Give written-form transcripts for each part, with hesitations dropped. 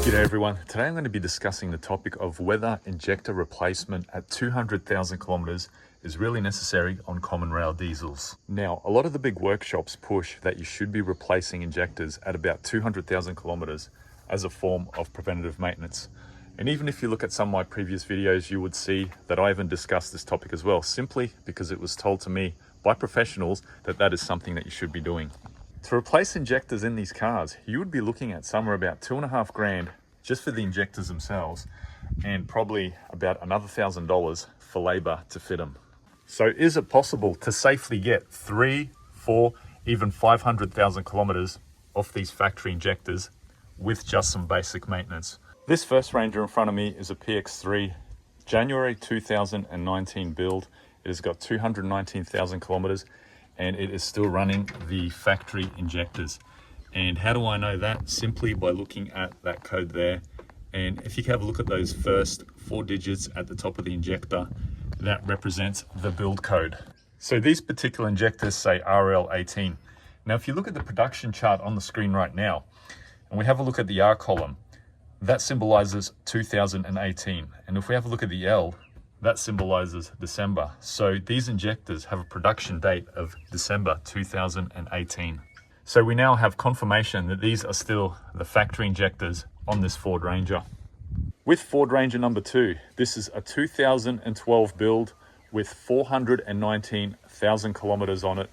G'day everyone. Today I'm going to be discussing the topic of whether injector replacement at 200,000 kilometers is really necessary on common rail diesels. Now, a lot of the big workshops push that you should be replacing injectors at about 200,000 kilometers as a form of preventative maintenance. And even if you look at some of my previous videos, you would see that I even discussed this topic as well, simply because it was told to me by professionals that that is something that you should be doing. To replace injectors in these cars, you would be looking at somewhere about $2.5 grand just for the injectors themselves, and probably about another $1,000 for labor to fit them. So is it possible to safely get 3, 4, even 500,000 kilometers off these factory injectors with just some basic maintenance? This first Ranger in front of me is a PX3, January 2019 build. It has got 219,000 kilometers and it is still running the factory injectors. And how do I know that? Simply by looking at that code there. And if you can have a look at those first 4 digits at the top of the injector, that represents the build code. So these particular injectors say RL18. Now, if you look at the production chart on the screen right now, and we have a look at the R column, that symbolizes 2018. And if we have a look at the L, that symbolizes December. So these injectors have a production date of December 2018. So we now have confirmation that these are still the factory injectors on this Ford Ranger. With Ford Ranger number 2, this is a 2012 build with 419,000 kilometers on it.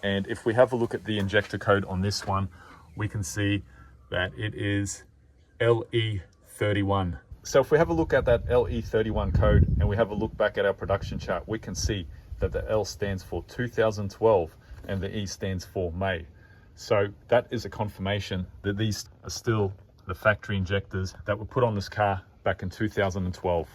And if we have a look at the injector code on this one, we can see that it is LE31. So if we have a look at that LE31 code and we have a look back at our production chart, we can see that the L stands for 2012 and the E stands for May. So that is a confirmation that these are still the factory injectors that were put on this car back in 2012.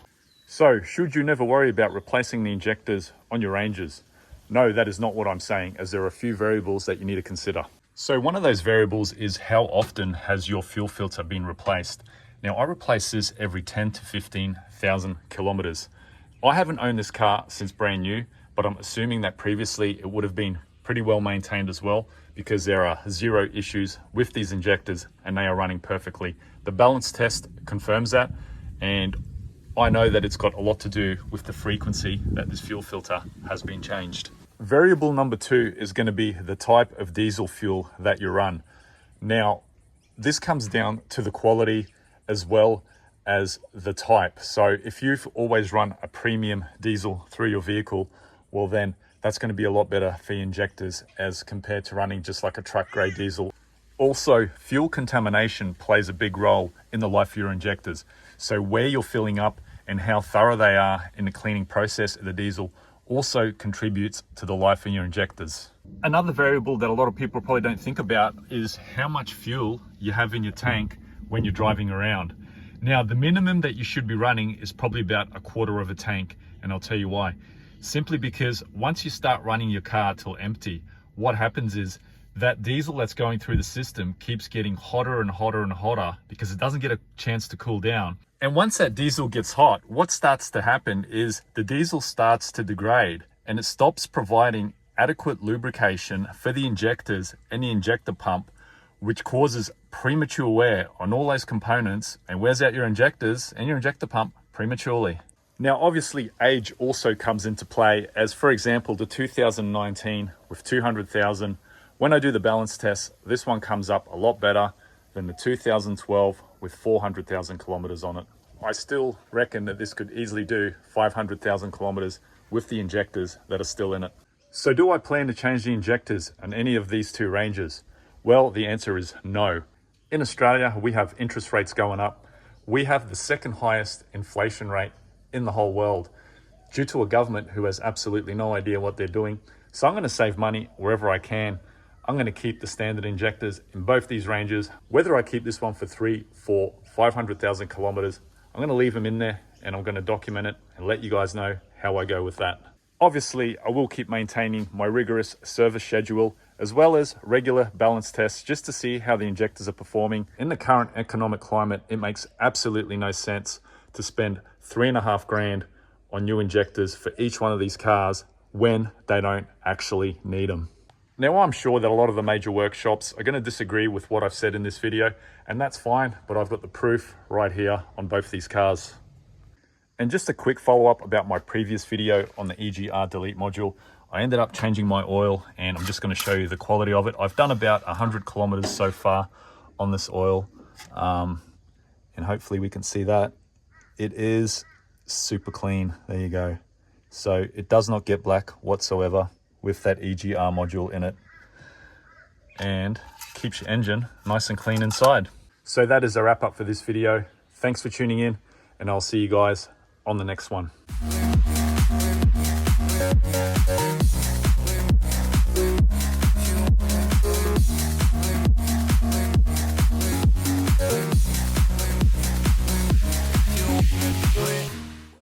So should you never worry about replacing the injectors on your Rangers? No, that is not what I'm saying, as there are a few variables that you need to consider. So one of those variables is how often has your fuel filter been replaced? Now I replace this every 10 to 15,000 kilometers. I haven't owned this car since brand new, but I'm assuming that previously it would have been pretty well maintained as well, because there are 0 issues with these injectors and they are running perfectly. The balance test confirms that, and I know that it's got a lot to do with the frequency that this fuel filter has been changed. Variable number 2 is going to be the type of diesel fuel that you run. Now, this comes down to the quality as well as the type. So if you've always run a premium diesel through your vehicle, well then that's going to be a lot better for your injectors as compared to running just like a truck grade diesel. Also, fuel contamination plays a big role in the life of your injectors. So where you're filling up and how thorough they are in the cleaning process of the diesel also contributes to the life of your injectors. Another variable that a lot of people probably don't think about is how much fuel you have in your tank when you're driving around. Now, the minimum that you should be running is probably about a quarter of a tank, and I'll tell you why. Simply because once you start running your car till empty, what happens is that diesel that's going through the system keeps getting hotter and hotter and hotter because it doesn't get a chance to cool down. And once that diesel gets hot, what starts to happen is the diesel starts to degrade and it stops providing adequate lubrication for the injectors and the injector pump, which causes premature wear on all those components and wears out your injectors and your injector pump prematurely. Now, obviously, age also comes into play, as for example, the 2019 with 200,000. When I do the balance test, this one comes up a lot better than the 2012 with 400,000 kilometers on it. I still reckon that this could easily do 500,000 kilometers with the injectors that are still in it. So do I plan to change the injectors on any of these 2 Rangers? Well, the answer is no. In Australia, we have interest rates going up. We have the second highest inflation rate in the whole world due to a government who has absolutely no idea what they're doing. So I'm going to save money wherever I can. I'm going to keep the standard injectors in both these Rangers. Whether I keep this one for 3, 4, 500,000 kilometers, I'm going to leave them in there and I'm going to document it and let you guys know how I go with that. Obviously, I will keep maintaining my rigorous service schedule as well as regular balance tests just to see how the injectors are performing. In the current economic climate, it makes absolutely no sense to spend $3.5 grand on new injectors for each one of these cars when they don't actually need them. Now, I'm sure that a lot of the major workshops are going to disagree with what I've said in this video, and that's fine, but I've got the proof right here on both these cars. And just a quick follow-up about my previous video on the EGR delete module. I ended up changing my oil, and I'm just going to show you the quality of it. I've done about 100 kilometers so far on this oil, and hopefully we can see that. It is super clean. There you go. So it does not get black whatsoever with that EGR module in it, and keeps your engine nice and clean inside. So that is a wrap up for this video. Thanks for tuning in, and I'll see you guys on the next one.